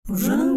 فرمان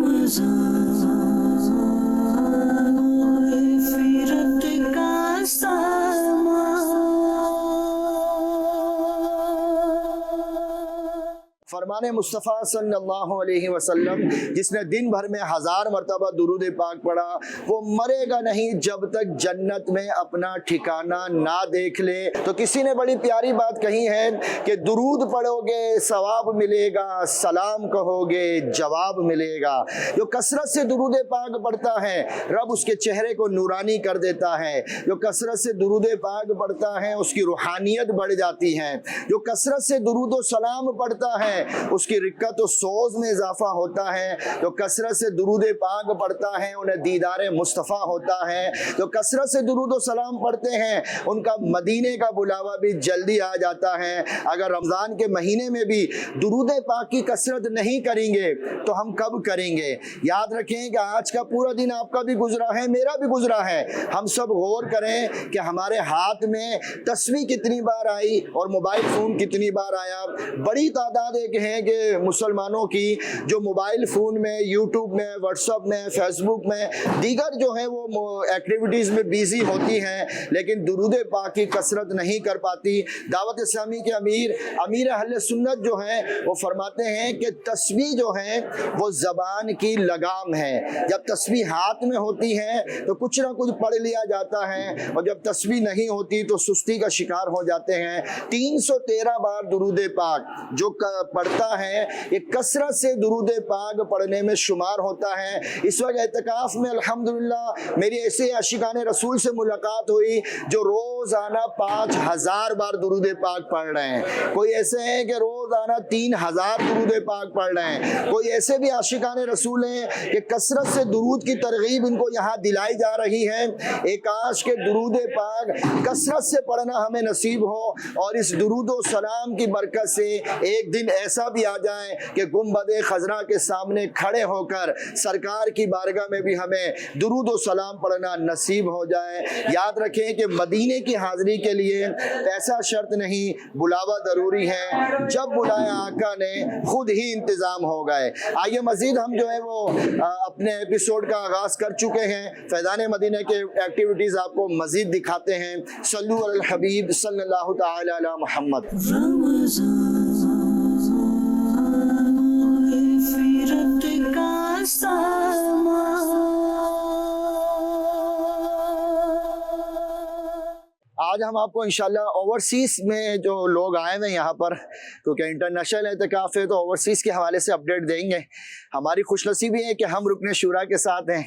مصطفیٰ صلی اللہ علیہ وسلم جس نے دن بھر میں 1000 مرتبہ درود پاک پڑھا وہ مرے گا نہیں جب تک جنت میں اپنا ٹھکانہ نہ دیکھ لے۔ تو کسی نے بڑی پیاری بات کہی ہے کہ درود پڑھو گے ثواب ملے گا، سلام کہو گے جواب ملے گا۔ جو کثرت سے درود پاک پڑھتا ہے رب اس کے چہرے کو نورانی کر دیتا ہے۔ جو کثرت سے درود پاک پڑھتا ہے اس کی روحانیت بڑھ جاتی ہے۔ جو کثرت سے درود و سلام پڑھتا ہے اس کی رقت و سوز میں اضافہ ہوتا ہے۔ جو کثرت سے درود پاک پڑھتا ہے انہیں دیدار مصطفیٰ ہوتا ہے۔ جو کثرت سے درود و سلام پڑھتے ہیں ان کا مدینے کا بلاوا بھی جلدی آ جاتا ہے۔ اگر رمضان کے مہینے میں بھی درود پاک کی کثرت نہیں کریں گے تو ہم کب کریں گے؟ یاد رکھیں کہ آج کا پورا دن آپ کا بھی گزرا ہے، میرا بھی گزرا ہے۔ ہم سب غور کریں کہ ہمارے ہاتھ میں تسبیح کتنی بار آئی اور موبائل فون کتنی بار آیا۔ بڑی تعداد ایک ہے کہ مسلمانوں کی جو موبائل فون میں، یوٹیوب میں، واٹس ایپ میں، فیس بک میں، دیگر جو ہے وہ ایکٹیویٹیز میں بیزی ہوتی ہیں لیکن درود پاک کی کثرت نہیں کر پاتی۔ دعوت اسلامی کے امیر اہل سنت جو ہیں وہ فرماتے ہیں کہ تسبیح جو ہے وہ زبان کی لگام ہے۔ جب تسبیح ہاتھ میں ہوتی ہے تو کچھ نہ کچھ پڑھ لیا جاتا ہے اور جب تسبیح نہیں ہوتی تو سستی کا شکار ہو جاتے ہیں۔ 313 بار درود پاک جو پڑھتا ہے یہ کثرت سے درود پاک پڑھنے میں شمار ہوتا ہے۔ اس وقت اعتکاف میں الحمدللہ میری ایسے عاشقان رسول سے ملاقات ہوئی جو روزانہ 5000 بار درود پاک پڑھ رہے ہیں۔ کوئی ایسے ہیں کہ روزانہ 3000 درود پاک پڑھ رہے ہیں۔ کوئی ایسے بھی عاشقان رسول ہیں کہ کثرت سے درود کی ترغیب ان کو یہاں دلائی جا رہی ہے۔ ایک کاش کے درود پاک کثرت سے پڑھنا ہمیں نصیب ہو اور اس درود و سلام کی برکت سے ایک دن ایسا بھی آ جائے کہ گنبد خضرا کے سامنے کھڑے ہو کر سرکار کی بارگاہ میں بھی ہمیں درود و سلام پڑھنا نصیب ہو جائے۔ یاد رکھیں کہ مدینے کی حاضری کے لیے پیسہ شرط نہیں، بلاوا ضروری ہے۔ جب بلایا آقا نے خود ہی انتظام ہو گئے۔ آئیے مزید ہم جو ہے وہ اپنے ایپیسوڈ کا آغاز کر چکے ہیں۔ فیضان مدینہ کے ایکٹیویٹیز آپ کو مزید دکھاتے ہیں۔ صلو علی الحبیب صلی اللہ تعالی علی محمد۔ آج ہم آپ کو انشاءاللہ اوورسیز میں جو لوگ آئے ہیں یہاں پر، کیونکہ انٹرنیشنل اعتکاف ہے تو اوورسیز کے حوالے سے اپڈیٹ دیں گے۔ ہماری خوش نصیبی ہے کہ ہم رکن شورا کے ساتھ ہیں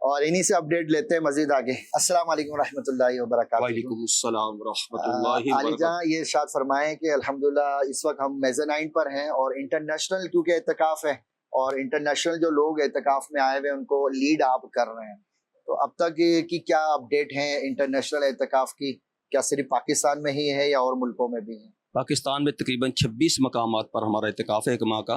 اور انہی سے اپڈیٹ لیتے ہیں مزید آگے۔ السلام علیکم ورحمۃ اللہ وبرکاتہ۔ وعلیکم السلام ورحمۃ اللہ وبرکاتہ۔ علی جہاں یہ ارشاد فرمائیں کہ الحمدللہ اس وقت ہم میزانائن پر ہیں اور انٹرنیشنل کیونکہ اعتکاف ہے اور انٹرنیشنل جو لوگ اعتکاف میں آئے ہوئے ان کو لیڈ آپ کر رہے ہیں، تو اب تک کی کیا اپڈیٹ ہیں انٹرنیشنل اعتکاف کی؟ کیا صرف پاکستان میں ہی ہے یا اور ملکوں میں بھی ہے؟ پاکستان میں تقریباً 26 مقامات پر ہمارا اعتکاف ہے ایک ماہ کا،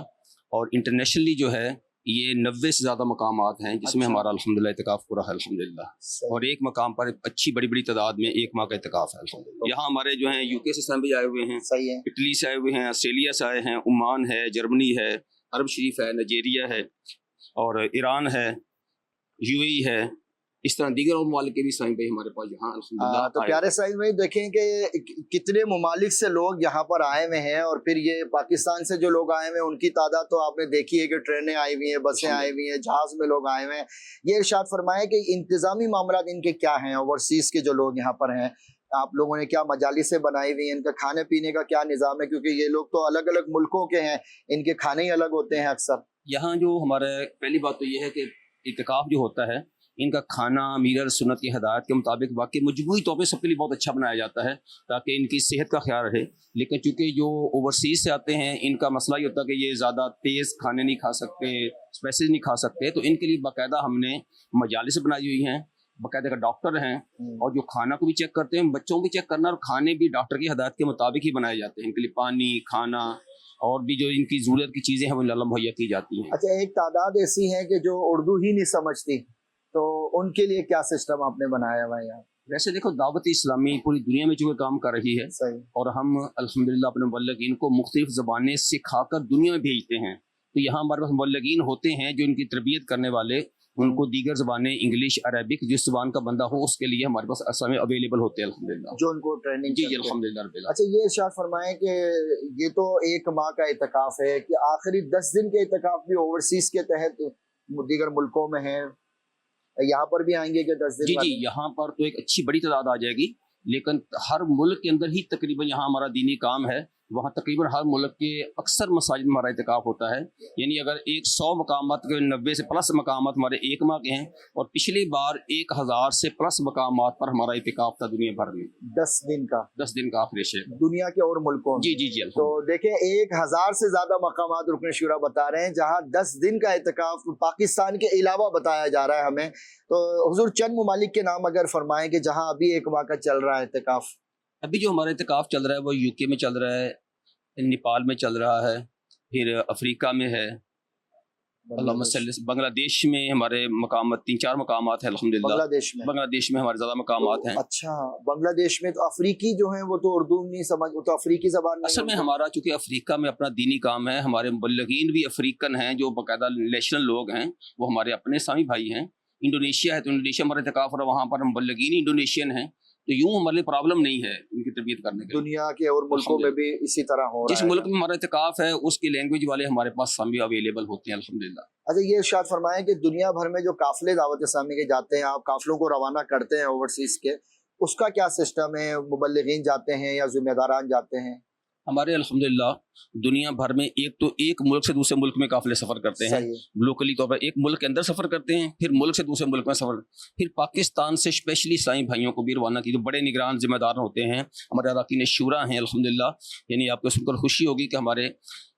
اور انٹرنیشنلی جو ہے یہ 90 سے زیادہ مقامات ہیں جس میں ہمارا الحمدللہ اعتکاف پورا ہے الحمدللہ، اور ایک مقام پر اچھی بڑی تعداد میں ایک ماہ کا اعتکاف ہے الحمدللہ۔ یہاں ہمارے جو ہیں یو کے سے بھی آئے ہوئے ہیں، صحیح ہے، اٹلی سے آئے ہوئے ہیں، آسٹریلیا سے آئے ہیں، عمان ہے، جرمنی ہے، عرب شریف ہے، نائجیریا ہے، اور ایران ہے، یو اے ای ہے، اس طرح دیگر ممالک کے بھی سائیں بھائی ہمارے پاس یہاں الحمدللہ۔ تو پیارے سائیں بھائی دیکھیں کہ کتنے ممالک سے لوگ یہاں پر آئے ہوئے ہیں، اور پھر یہ پاکستان سے جو لوگ آئے ہوئے ہیں ان کی تعداد تو آپ نے دیکھی ہے کہ ٹرینیں آئی ہوئی ہیں، بسیں آئی ہوئی ہیں، جہاز میں لوگ آئے ہوئے ہیں۔ یہ ارشاد فرمائے کہ انتظامی معاملات ان کے کیا ہیں؟ اوورسیز کے جو لوگ یہاں پر ہیں آپ لوگوں نے کیا مجالسیں بنائی ہوئی ہیں؟ ان کا کھانے پینے کا کیا نظام ہے؟ کیونکہ یہ لوگ تو الگ الگ ملکوں کے ہیں، ان کے کھانے ہی الگ ہوتے ہیں اکثر۔ یہاں جو ہمارا پہلی بات تو یہ ہے کہ اعتکاف جو ہوتا ہے ان کا کھانا میرر سنت کی ہدایت کے مطابق واقعی مجموعی طور پہ سب کے لیے بہت اچھا بنایا جاتا ہے تاکہ ان کی صحت کا خیال رہے، لیکن چونکہ جو اوورسیز سے آتے ہیں ان کا مسئلہ یہ ہوتا ہے کہ یہ زیادہ تیز کھانے نہیں کھا سکتے، اسپائسیز نہیں کھا سکتے، تو ان کے لیے باقاعدہ ہم نے مجالس بنائی ہوئی ہیں، باقاعدہ ڈاکٹر ہیں اور جو کھانا کو بھی چیک کرتے ہیں، بچوں کو بھی چیک کرنا، اور کھانے بھی ڈاکٹر کی ہدایت کے مطابق ہی بنائے جاتے ہیں، ان کے لیے پانی، کھانا اور بھی جو ان کی ضرورت کی چیزیں ہیں وہ اللہ مہیا کی جاتی ہیں۔ اچھا، ایک تعداد ایسی ہے کہ جو اردو ہی نہیں سمجھتی، تو ان کے لیے کیا سسٹم آپ نے بنایا ہوا ہے یہاں؟ ویسے دیکھو دعوت اسلامی پوری دنیا میں جو کام کر رہی ہے، صحیح، اور ہم الحمدللہ اپنے مبلغین کو مختلف زبانیں سکھا کر دنیا میں بھیجتے ہیں، تو یہاں ہمارے پاس مبلغین ہوتے ہیں جو ان کی تربیت کرنے والے، ان کو دیگر زبانیں انگلش عربک جس زبان کا بندہ ہو اس کے لیے ہمارے پاس اسامے اویلیبل ہوتے ہیں الحمدللہ، جو ان کو ٹریننگ جی الحمدللہ رب العالمین۔ اچھا یہ ارشاد فرمائیں کہ یہ تو 1 ماہ کا اعتکاف ہے کہ آخری 10 دن کے اعتکاف بھی اوورسیز کے تحت دیگر ملکوں میں ہیں، یہاں پر بھی آئیں گے کہ 10 دن جی یہاں پر تو ایک اچھی بڑی تعداد آ جائے گی، لیکن ہر ملک کے اندر ہی تقریباً یہاں ہمارا دینی کام ہے، وہاں تقریباً ہر ملک کے اکثر مساجد میں ہمارا اعتکاف ہوتا ہے، یعنی اگر 100 مقامات کے 90 سے پلس مقامات ہمارے 1 ماہ کے ہیں، اور پچھلی بار 1000 سے پلس مقامات پر ہمارا اعتکاف تھا دنیا بھر میں 10 دن کا، 10 دن کا آخری شے دنیا کے اور ملکوں میں۔ جی تو دیکھیں 1000 سے زیادہ مقامات رکن شورا بتا رہے ہیں جہاں 10 دن کا اعتکاف پاکستان کے علاوہ بتایا جا رہا ہے ہمیں، تو حضور چند ممالک کے نام اگر فرمائیں کہ جہاں ابھی 1 ماہ کا چل رہا ہے اعتکاف۔ ابھی جو ہمارا اعتکاف چل رہا ہے وہ یو کے میں چل رہا ہے، نیپال میں چل رہا ہے، پھر افریقہ میں ہے، اللہم صلی، بنگلہ دیش میں ہمارے مقامات 3-4 مقامات ہیں الحمدللہ، بنگلہ دیش میں ہمارے زیادہ مقامات ہیں۔ اچھا بنگلہ دیش میں تو افریقی جو ہیں وہ تو اردو نہیں سمجھ، وہ تو افریقی زبان اصل میں ہمارا چونکہ افریقہ میں اپنا دینی کام ہے، ہمارے مبلغین بھی افریقن ہیں جو باقاعدہ نیشنل لوگ ہیں، وہ ہمارے اپنے اسلامی بھائی ہیں۔ انڈونیشیا ہے تو انڈونیشیا ہمارا اعتکاف ہو رہا ہے، وہاں پر مبلغین انڈونیشین ہیں، تو یوں ہمارے لیے پرابلم نہیں ہے ان کی تربیت کرنے کے لیے۔ دنیا کے اور ملکوں میں بھی اسی طرح ہو رہا ہے، جس ملک میں ہمارا اعتکاف ہے اس کی لینگویج والے ہمارے پاس سامنے اویلیبل ہوتے ہیں الحمدللہ۔ اچھا یہ ارشاد فرمائیں کہ دنیا بھر میں جو قافلے دعوت اسلامی کے جاتے ہیں، آپ قافلوں کو روانہ کرتے ہیں اوورسیز کے، اس کا کیا سسٹم ہے؟ مبلغین جاتے ہیں یا ذمہ داران جاتے ہیں؟ ہمارے الحمدللہ دنیا بھر میں ایک ملک سے دوسرے ملک میں قافلے سفر کرتے ہیں، لوکلی طور پر ایک ملک کے اندر سفر کرتے ہیں، پھر ملک سے دوسرے ملک میں سفر، پھر پاکستان سے اسپیشلی اسلامی بھائیوں کو بھی روانہ کی، جو بڑے نگران ذمہ دار ہوتے ہیں، ہمارے اراکین شورا ہیں الحمدللہ، یعنی آپ کو سن کر خوشی ہوگی کہ ہمارے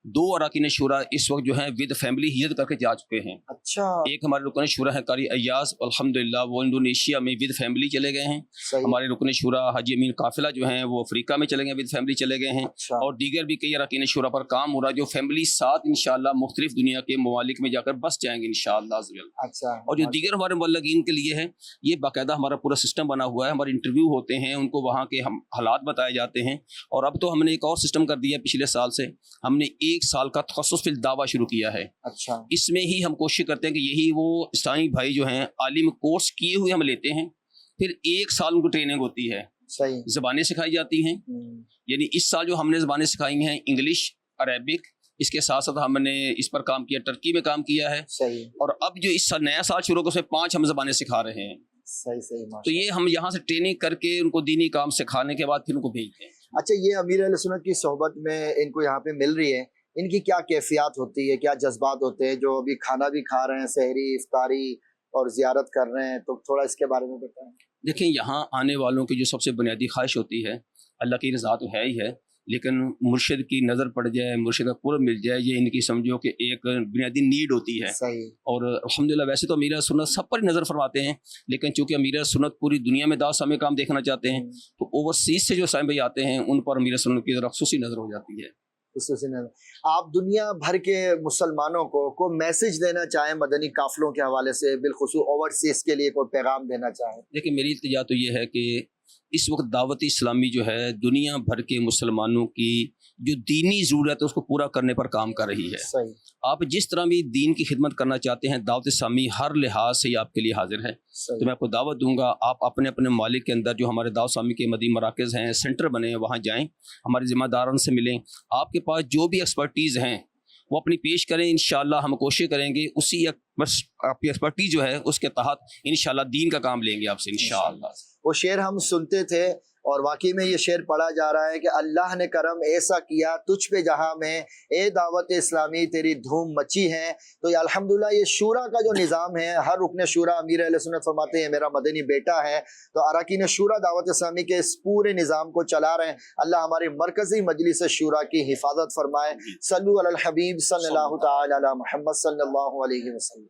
2 اراکین شورا اس وقت جو ہیں ود فیملی ہجرت کر کے جا چکے ہیں۔ اچھا ایک ہمارے رکن شورا ہے قاری ایاز، الحمدللہ وہ انڈونیشیا میں ود فیملی چلے گئے ہیں۔ ہمارے رکن شورا حاجی امین قافلہ جو ہیں وہ افریقہ میں چلے گئے، ود فیملی چلے گئے ہیں، اور دیگر بھی کئی اراکین شورا پر کام ہو رہا ہے جو فیملی ساتھ انشاءاللہ مختلف دنیا کے ممالک میں جا کر بس جائیں گے انشاءاللہ۔ اچھا اور جو دیگر ہمارے مبلغین کے لیے ہے، یہ باقاعدہ ہمارا پورا سسٹم بنا ہوا ہے، ہمارے انٹرویو ہوتے ہیں، ان کو وہاں کے حالات بتائے جاتے ہیں، اور اب تو ہم نے ایک اور سسٹم کر دیا پچھلے سال سے، ہم نے 1 سال کا تخصص فی الدعوہ شروع کیا ہے۔ اچھا اس میں ہی ہم کوشش کرتے ہیں کہ یہی وہ اسلامی بھائی جو ہیں عالم کورس کیے ہوئے ہم لیتے ہیں، پھر 1 سال ان کو ٹریننگ ہوتی ہے، صحیح زبانیں سکھائی جاتی ہیں، یعنی اس سال جو ہم نے زبانیں سکھائی ہیں انگلش عربک، اس کے ساتھ ساتھ ہم نے اس پر کام کیا، ٹرکی میں کام کیا ہے، صحیح، اور اب جو اس سال نیا سال شروع ہو اس میں 5 ہم زبانیں سکھا رہے ہیں۔ صحیح تو یہ ہم یہاں سے ٹریننگ کر کے ان کو دینی کام سکھانے کے بعد پھر ان کو بھیجتے ہیں۔ اچھا یہ امیر اہل سنت کی صحبت میں ان کو یہاں پہ مل رہی ہے، ان کی کیا کیفیات ہوتی ہے، کیا جذبات ہوتے ہیں؟ جو ابھی کھانا بھی کھا رہے ہیں، سحری افطاری اور زیارت کر رہے ہیں، تو تھوڑا اس کے بارے میں بتائیں۔ دیکھیں یہاں آنے والوں کی جو سب سے بنیادی خواہش ہوتی ہے، اللہ کی رضا تو ہے ہی ہے، لیکن مرشد کی نظر پڑ جائے، مرشد کا قرب مل جائے، یہ ان کی سمجھو کہ ایک بنیادی نیڈ ہوتی ہے۔ صحیح، اور الحمدللہ ویسے تو امیر سنت سب پر نظر فرماتے ہیں، لیکن چونکہ امیر سنت پوری دنیا میں دعوت اسلامی کام دیکھنا چاہتے ہیں، تو اوورسیز سے جو اسلامی بھائی آتے ہیں ان پر امیر سنت کی خصوصی نظر ہو جاتی ہے۔ آپ دنیا بھر کے مسلمانوں کو میسج دینا چاہیں مدنی قافلوں کے حوالے سے، بالخصوص اوورسیز کے لیے کوئی پیغام دینا چاہیں؟ دیکھیں میری التجا تو یہ ہے کہ اس وقت دعوت اسلامی جو ہے دنیا بھر کے مسلمانوں کی جو دینی ضرورت ہے اس کو پورا کرنے پر کام کر رہی ہے۔ صحیح، آپ جس طرح بھی دین کی خدمت کرنا چاہتے ہیں، دعوت اسلامی ہر لحاظ سے آپ کے لیے حاضر ہے۔ تو میں آپ کو دعوت دوں گا، آپ اپنے اپنے ممالک کے اندر جو ہمارے دعوت اسلامی کے مدنی مراکز ہیں، سینٹر بنے ہیں، وہاں جائیں، ہمارے ذمہ داران سے ملیں، آپ کے پاس جو بھی ایکسپرٹیز ہیں وہ اپنی پیش کریں، انشاءاللہ ہم کوشش کریں گے اسی آپ کی ایکسپرٹیز جو ہے اس کے تحت انشاءاللہ دین کا کام لیں گے آپ سے انشاءاللہ۔ وہ شعر ہم سنتے تھے اور واقعی میں یہ شعر پڑھا جا رہا ہے کہ اللہ نے کرم ایسا کیا تجھ پہ جہاں میں، اے دعوت اسلامی تیری دھوم مچی ہے۔ تو یہ الحمدللہ یہ شورا کا جو نظام ہے، ہر رکن شورا امیر اہل سنت فرماتے ہیں میرا مدنی بیٹا ہے، تو اراکین شورا دعوت اسلامی کے اس پورے نظام کو چلا رہے ہیں۔ اللہ ہمارے مرکزی مجلس شورا کی حفاظت فرمائے۔ صلو علی الحبیب صلی اللہ تعالی علی محمد صلی اللہ علیہ وسلم۔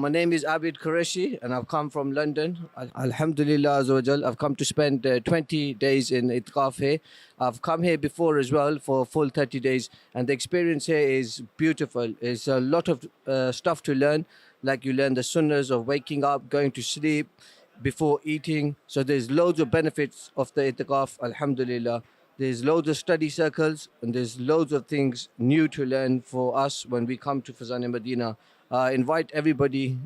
My name is Abid Qureshi and I've come from London. Alhamdulillah Azza wa Jal. I've come to spend 20 days in Itqaf here. I've come here before as well for a full 30 days and the experience here is beautiful. There's a lot of stuff to learn, like you learn the sunnahs of waking up, going to sleep, before eating. So there's loads of benefits of the Itqaf, Alhamdulillah. There's loads of study circles and there's loads of things new to learn for us when we come to Fazan Medina. Invite everybody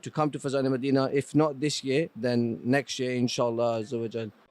to come to Fazan Medina. If not this year, then next year, inshallah Azza wa Jal.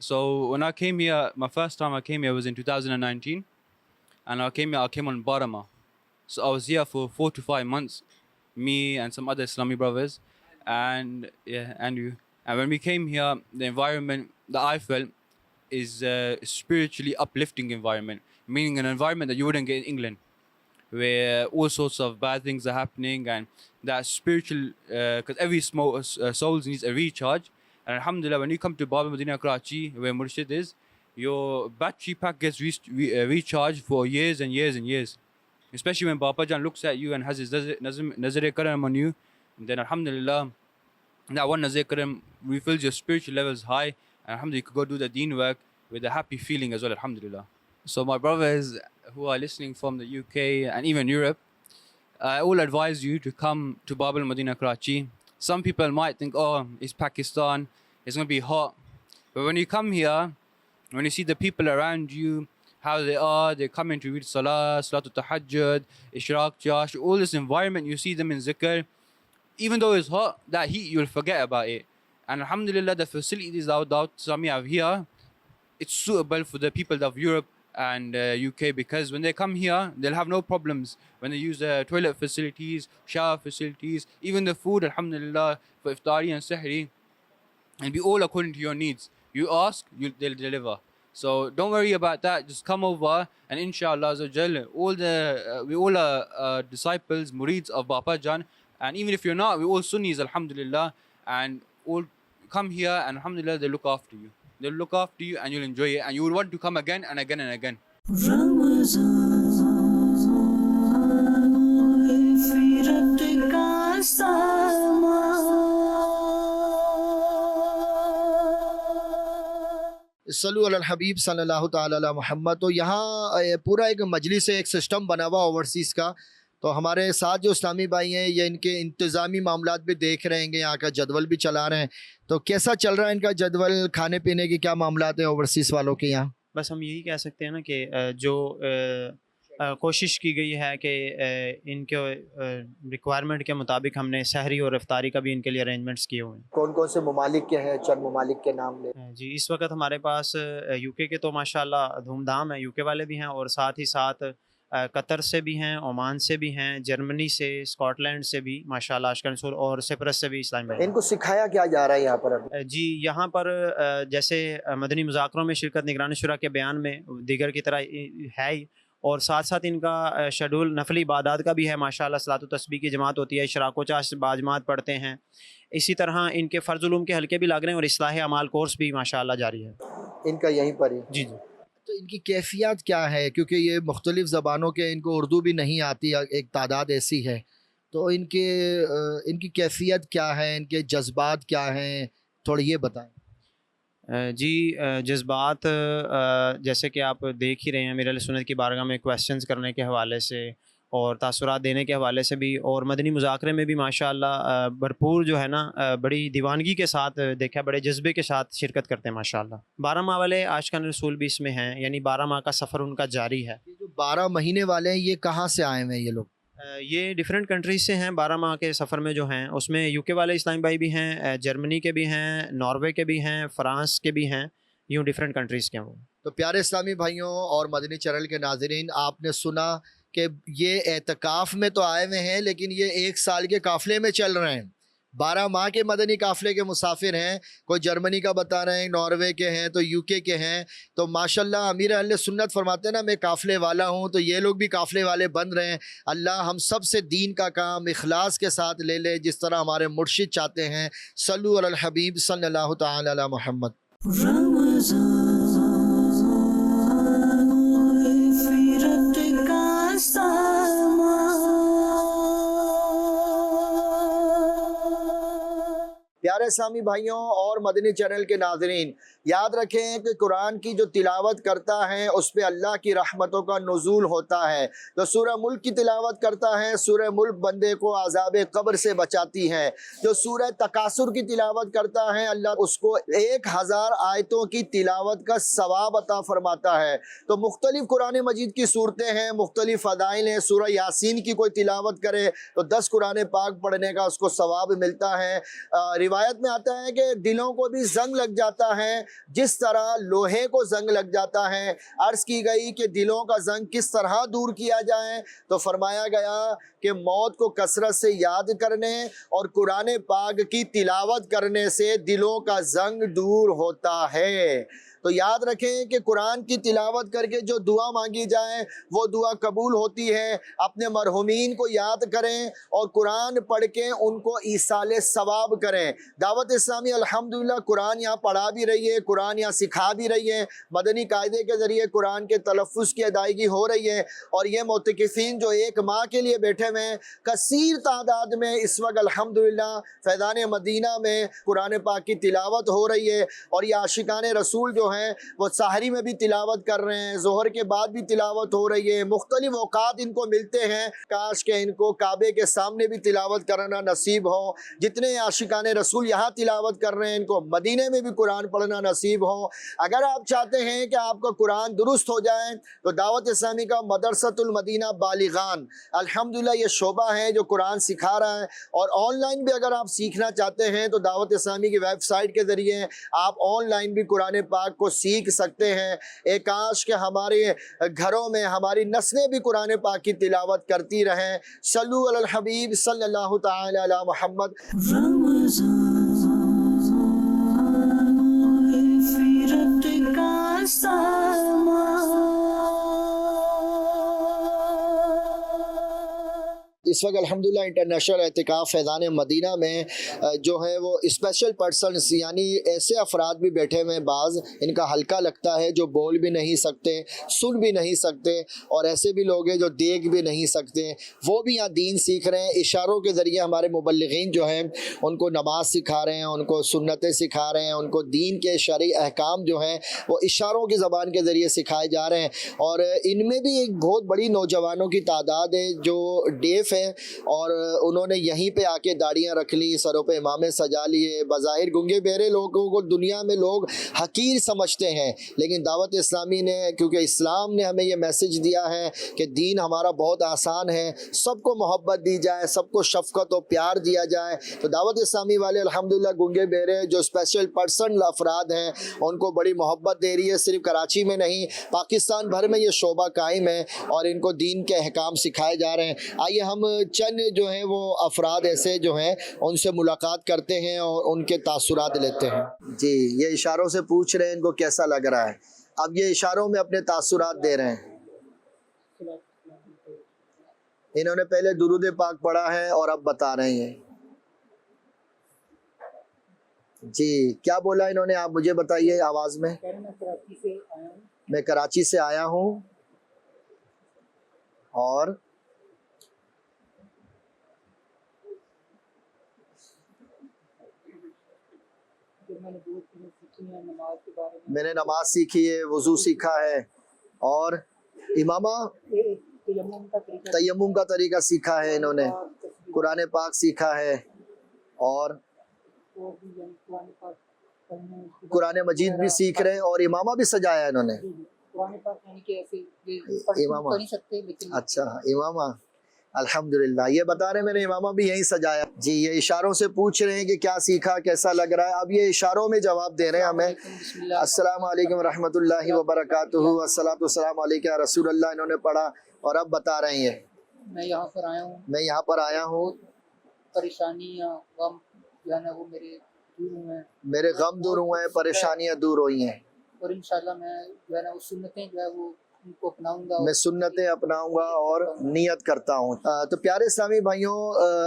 So when I came here, my first time I came here was in 2019, and I came on Barama. So I was here for 4 to 5 months, me and some other Islami brothers, and when we came here, the environment that I felt is a spiritually uplifting environment, meaning an environment that you wouldn't get in England, where all sorts of bad things are happening, and that spiritual, because every soul needs a recharge. And alhamdulillah, when you come to Baba Medina Karachi, where Murshid is, your battery pack gets recharged for years and years and years. Especially when Baba Jan looks at you and has his Nazar Karam on you, and then alhamdulillah, that one Nazar Karam refills your spiritual levels high, and alhamdulillah, you could go do the deen work with a happy feeling as well, alhamdulillah. So my brothers who are listening from the UK and even Europe, I will advise you to come to Bab al Madinah Karachi. Some people might think, oh, it's Pakistan, it's going to be hot. But when you come here, when you see the people around you, how they are, they're coming to read Salah, Salatul Tahajjud, Ishraq, Josh, all this environment, you see them in zikr. Even though it's hot, that heat, you'll forget about it. And alhamdulillah, the facilities that Sami have here, it's suitable for the people of Europe and UK, because when they come here, they'll have no problems when they use the toilet facilities, shower facilities, even the food, alhamdulillah, for iftari and sahri, and be all according to your needs. You ask, they'll deliver. So don't worry about that. Just come over, and inshallah, we all are disciples, murids of Bapa Jan, and even if you're not, we're all Sunnis, alhamdulillah, and all come here, and alhamdulillah, they look after you. They'll look after you, and you'll enjoy it, and you will want to come again and again and again. صلو علی الحبیب صلی اللہ تعالی علی محمد. تو یہاں پورا ایک مجلس ہے، ایک سسٹم بنا ہوا اوورسیز کا. تو ہمارے ساتھ جو اسلامی بھائی ہیں یہ ان کے انتظامی معاملات بھی دیکھ رہے ہیں، یہاں کا جدول بھی چلا رہے ہیں. تو کیسا چل رہا ہے ان کا جدول، کھانے پینے کی کیا معاملات ہیں اوورسیز والوں کے یہاں؟ بس ہم یہی کہہ سکتے ہیں نا کہ جو کوشش کی گئی ہے کہ ان کے ریکوائرمنٹ کے مطابق ہم نے سحری اور افطاری کا بھی ان کے لیے ارینجمنٹس کیے ہوئے ہیں. کون کون سے ممالک کے ہیں؟ چند ممالک کے نام لیں. جی اس وقت ہمارے پاس یو کے تو ماشاءاللہ دھوم دھام ہے، یو کے والے بھی ہیں، اور ساتھ ہی ساتھ قطر سے بھی ہیں، عمان سے بھی ہیں، جرمنی سے، اسکاٹ لینڈ سے بھی ماشاءاللہ اشکن رسول، اور سپرس سے بھی اسلام بھائی. ان کو سکھایا کیا جا رہا ہے یہاں پر ابھی؟ جی یہاں پر جیسے مدنی مذاکروں میں شرکت نگران شورا کے بیان میں دیگر کی طرح ہے ہی، اور ساتھ ساتھ ان کا شیڈول نفلی عبادات کا بھی ہے ماشاءاللہ. صلاۃ و تسبیح کی جماعت ہوتی ہے، اشراق و چاش باجماعت پڑھتے ہیں. اسی طرح ان کے فرض علوم کے حلقے بھی لگ رہے ہیں، اور اصلاح اعمال کورس بھی ماشاءاللہ جاری ہے. ان کا یہیں پر ہی؟ جی جی. تو ان کی کیفیت کیا ہے؟ کیونکہ یہ مختلف زبانوں کے، ان کو اردو بھی نہیں آتی، ایک تعداد ایسی ہے. تو ان کی کیفیت کیا ہے، ان کے جذبات کیا ہیں، تھوڑا یہ بتائیں. جی جذبات جیسے کہ آپ دیکھ ہی رہے ہیں، میرے علیہ سنت کی بارگاہ میں کویسچنز کرنے کے حوالے سے اور تاثرات دینے کے حوالے سے بھی، اور مدنی مذاکرے میں بھی ماشاءاللہ بھرپور جو ہے نا بڑی دیوانگی کے ساتھ دیکھا، بڑے جذبے کے ساتھ شرکت کرتے ہیں ماشاءاللہ. 12 ماہ والے عاشقان رسول بھی اس میں ہیں، یعنی 12 ماہ کا سفر ان کا جاری ہے. یہ جو 12 مہینے والے ہیں یہ کہاں سے آئے ہوئے ہیں یہ لوگ؟ یہ ڈیفرنٹ کنٹریز سے ہیں. 12 ماہ کے سفر میں جو ہیں اس میں یو کے والے اسلامی بھائی بھی ہیں، جرمنی کے بھی ہیں، ناروے کے بھی ہیں، فرانس کے بھی ہیں، یوں ڈیفرنٹ کنٹریز کے ہیں وہ. تو پیارے اسلامی بھائیوں اور مدنی چینل کے ناظرین، آپ نے سنا کہ یہ اعتکاف میں تو آئے ہوئے ہیں، لیکن یہ 1 سال کے قافلے میں چل رہے ہیں. 12 ماہ کے مدنی قافلے کے مسافر ہیں. کوئی جرمنی کا بتا رہے ہیں، ناروے کے ہیں، تو یو کے ہیں. تو ماشاءاللہ امیر اہل سنت فرماتے ہیں نا میں قافلے والا ہوں، تو یہ لوگ بھی قافلے والے بن رہے ہیں. اللہ ہم سب سے دین کا کام اخلاص کے ساتھ لے لے، جس طرح ہمارے مرشد چاہتے ہیں. صلو علی الحبیب صلی اللہ تعالی علی محمد. پیارے اسلامی بھائیوں اور مدنی چینل کے ناظرین، یاد رکھیں کہ قرآن کی جو تلاوت کرتا ہے اس پہ اللہ کی رحمتوں کا نزول ہوتا ہے. جو سورہ ملک کی تلاوت کرتا ہے، سورہ ملک بندے کو عذاب قبر سے بچاتی ہے. جو سورہ تکاثر کی تلاوت کرتا ہے، اللہ اس کو 1000 آیتوں کی تلاوت کا ثواب عطا فرماتا ہے. تو مختلف قرآن مجید کی صورتیں ہیں، مختلف فضائل ہیں. سورہ یاسین کی کوئی تلاوت کرے تو 10 قرآن پاک پڑھنے کا اس کو ثواب ملتا ہے. روایت میں آتا ہے کہ دلوں کو بھی زنگ لگ جاتا ہے جس طرح لوہے کو زنگ لگ جاتا ہے. عرض کی گئی کہ دلوں کا زنگ کس طرح دور کیا جائے، تو فرمایا گیا کہ موت کو کثرت سے یاد کرنے اور قرآن پاک کی تلاوت کرنے سے دلوں کا زنگ دور ہوتا ہے. تو یاد رکھیں کہ قرآن کی تلاوت کر کے جو دعا مانگی جائے وہ دعا قبول ہوتی ہے. اپنے مرحومین کو یاد کریں اور قرآن پڑھ کے ان کو ایصال ثواب کریں. دعوت اسلامی الحمدللہ قرآن یہاں پڑھا بھی رہی ہے، قرآن یہاں سکھا بھی رہی ہے، مدنی قاعدے کے ذریعے قرآن کے تلفظ کی ادائیگی ہو رہی ہے. اور یہ معتکفین جو 1 ماہ کے لیے بیٹھے ہوئے ہیں، کثیر تعداد میں اس وقت الحمدللہ فیضان مدینہ میں قرآن پاک کی تلاوت ہو رہی ہے. اور یہ عاشقان رسول جو ہیں وہ سحری میں بھی تلاوت کر رہے ہیں, ظہر کے بعد بھی تلاوت ہو رہی ہے, مختلف اوقات ان کو ملتے ہیں. کاش کہ ان کو کعبے کے سامنے بھی تلاوت کرنا نصیب ہو. جتنے عاشقان رسول یہاں تلاوت کر رہے ہیں ان کو مدینے میں بھی قرآن پڑھنا نصیب ہو. اگر آپ چاہتے ہیں کہ آپ کا قرآن درست ہو جائے تو دعوت اسلامی کا مدرسۃ المدینہ بالغان الحمدللہ یہ شعبہ ہے جو قرآن سکھا رہا ہے, اور آن لائن بھی اگر آپ سیکھنا چاہتے ہیں تو دعوت اسلامی کی ویب سائٹ کے ذریعے آپ آن لائن بھی قرآن پاک کو سیکھ سکتے ہیں. ایک کاش کہ ہمارے گھروں میں ہماری نسلیں بھی قرآن پاک کی تلاوت کرتی رہیں. صلو علی الحبیب صلی اللہ تعالی علی محمد. اس وقت الحمدللہ انٹرنیشنل اعتکاف فیضان مدینہ میں جو ہے وہ اسپیشل پرسنس یعنی ایسے افراد بھی بیٹھے ہوئے ہیں, بعض ان کا ہلکا لگتا ہے جو بول بھی نہیں سکتے, سن بھی نہیں سکتے, اور ایسے بھی لوگ ہیں جو دیکھ بھی نہیں سکتے, وہ بھی یہاں دین سیکھ رہے ہیں. اشاروں کے ذریعے ہمارے مبلغین جو ہیں ان کو نماز سکھا رہے ہیں, ان کو سنتیں سکھا رہے ہیں, ان کو دین کے شرعی احکام جو ہیں وہ اشاروں کی زبان کے ذریعے سکھائے جا رہے ہیں. اور ان میں بھی ایک بہت بڑی نوجوانوں کی تعداد ہے جو ڈیف ہے, اور انہوں نے یہیں پہ آ کے داڑیاں رکھ لی, سروں پہ امامے سجا لیے. بظاہر گنگے بہرے لوگوں کو دنیا میں لوگ حقیر سمجھتے ہیں, لیکن دعوت اسلامی نے, کیونکہ اسلام نے ہمیں یہ میسج دیا ہے کہ دین ہمارا بہت آسان ہے, سب کو محبت دی جائے, سب کو شفقت و پیار دیا جائے, تو دعوت اسلامی والے الحمدللہ گنگے بہرے جو اسپیشل پرسن افراد ہیں ان کو بڑی محبت دے رہی ہے. صرف کراچی میں نہیں پاکستان بھر میں یہ شعبہ قائم ہے اور ان کو دین کے احکام سکھائے جا رہے ہیں. آئیے ہم چند جو ہیں وہ افراد ایسے جو ہیں ان سے ملاقات کرتے ہیں اور ان کے تاثرات لیتے ہیں. جی یہ اشاروں سے پوچھ رہے ہیں ان کو کیسا لگ رہا ہے. اب یہ اشاروں میں اپنے تاثرات دے رہے ہیں. انہوں نے پہلے درود پاک پڑھا ہے اور اب بتا رہے ہیں. جی کیا بولا انہوں نے, آپ مجھے بتائیے آواز میں. میں کراچی سے آیا ہوں اور میں نے نماز سیکھی ہے, وضو سیکھا ہے, اور امامہ تیمم کا طریقہ سیکھا ہے انہوں نے, قرآن پاک سیکھا ہے, اور قرآن مجید بھی سیکھ رہے ہیں, اور امامہ بھی سجایا ہے انہوں نے. امامہ اچھا امامہ الحمدللہ یہ بتا رہے ہیں میں نے امامہ بھی یہیں سجایا. جی یہ اشاروں سے پوچھ رہے ہیں کہ کیا سیکھا, کیسا لگ رہا ہے. اب یہ اشاروں میں جواب دے رہے ہیں ہمیں. السلام علیکم ورحمۃ اللہ وبرکاتہ, والصلاۃ والسلام علیکہ یا رسول اللہ انہوں نے پڑھا اور اب بتا رہے ہیں. میں یہاں پر آیا ہوں, پریشانی یا غم جو ہے نا وہ میرے غم دور ہوئے ہیں, پریشانیاں دور ہوئی ہیں, اور انشاءاللہ میں جو ہے نا وہ سنتیں جو ہے وہ ان کو اپناؤں گا, میں سنتیں اپناؤں گا اور نیت کرتا ہوں. تو پیارے اسلامی بھائیوں,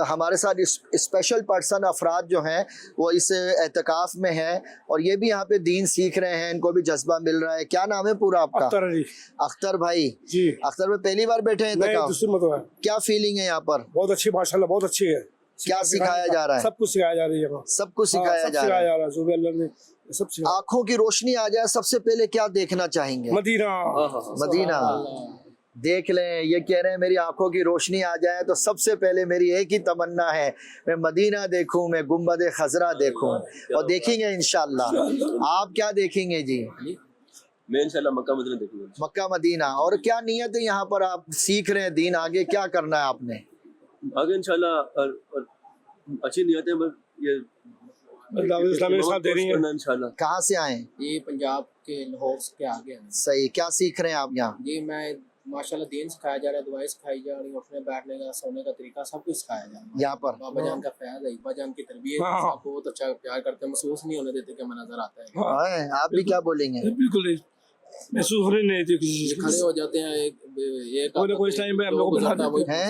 ہمارے ساتھ اسپیشل پرسن افراد جو ہیں وہ اس اعتکاف میں ہیں اور یہ بھی یہاں پہ دین سیکھ رہے ہیں, ان کو بھی جذبہ مل رہا ہے. کیا نام ہے پورا آپ کا؟ اختر بھائی. جی اختر بھائی پہلی بار بیٹھے ہیں اعتکاف, کیا فیلنگ ہے یہاں پر؟ بہت اچھی ماشاءاللہ, بہت اچھی ہے. کیا سکھایا جا رہا ہے؟ سب کچھ سکھایا جا رہی ہے, سب کچھ سکھایا جا رہا ہے. اللہ نے سب آنکھوں کی روشنی آ جائے, سب سے پہلے کیا دیکھنا چاہیں گے؟ مدینہ. مدینہ دیکھ لیں. یہ کہہ رہے ہیں میری آنکھوں کی روشنی آ جائے تو سب سے پہلے میری ایک ہی تمنا ہے, میں مدینہ دیکھوں, میں گنبد خضرا دیکھوں, اور دیکھیں گے انشاءاللہ. آپ کیا دیکھیں گے جی؟ میں انشاءاللہ مکہ مدینہ دیکھوں گا. مکہ مدینہ. اور کیا نیت ہے یہاں پر, آپ سیکھ رہے ہیں دین, آگے کیا کرنا ہے آپ نے؟ آگے انشاءاللہ اچھی نیت ہے, یہ اسلامی ساتھ دے رہی ہیں انشاءاللہ. کہاں سے آئے ہیں؟ یہ پنجاب کے لاہور کے آگے ہیں. صحیح. کیا سیکھ رہے ہیں آپ یہاں؟ یہ میں ماشاءاللہ دین سکھایا جا رہا ہے, دعائیں سکھائی جا رہی ہیں, اٹھنے بیٹھنے کا, سونے کا طریقہ سب کچھ سکھایا جا رہا ہے. یہاں پر بابا جان کا فیض ہے, ابا جان کی تربیت آپ کو بہت اچھا پیار کرتے ہیں, محسوس نہیں ہونے دیتے کہ منظر آتا ہے. آپ بھی کیا بولیں گے؟ بالکل محسوس ہونے نہیں دیتے کسی چیز کھڑے ہو جاتے ہیں, ایک کوئی ٹائم میں ہم لوگ کو بتاتے ہیں.